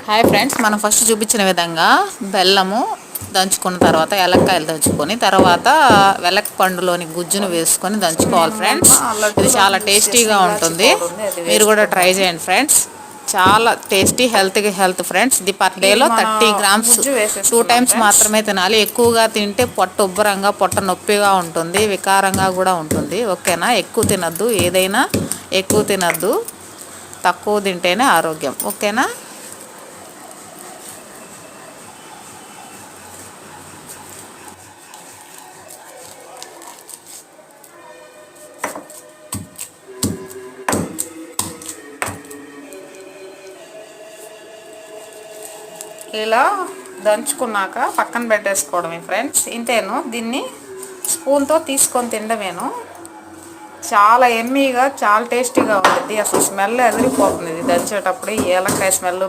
Hi friends, మనం first చూపించిన విధంగా బెల్లము దంచుకున్న తర్వాత ఏలక్కాయలు దంచుకొని తర్వాత వెలక్ పండులోని గుజ్జును వేసుకొని దంచుకోవాలి ఫ్రెండ్స్. ఇది చాలా టేస్టీగా ఉంటుంది. మీరు కూడా ట్రై చేయండి ఫ్రెండ్స్. చాలా టేస్టీ, హెల్త్ ఫ్రెండ్స్. ఇది పర్ డేలో 30 గ్రామ్స్ 2 టైమ్స్ మాత్రమే తినాలి. ఎక్కువగా తింటే పొట్ట ఉబ్బరంగా, పొట్ట నొప్పిగా ఉంటుంది, వికారంగా కూడా ఉంటుంది. ఓకేనా? ఎక్కువ తినద్దు, ఏదైనా ఎక్కువ తినద్దు, తక్కువ తింటేనే ఆరోగ్యం. ఓకేనా? ఇలా దంచుకున్నాక పక్కన పెట్టేసుకోవడమే ఫ్రెండ్స్. ఇంతేను, దీన్ని స్పూన్తో తీసుకొని తినడమేను. చాలా ఎమ్మీగా, చాలా టేస్టీగా ఉంటుంది. అసలు స్మెల్ ఎదిరిపోతుంది ఇది దంచేటప్పుడు. ఏలక్కాయ స్మెల్,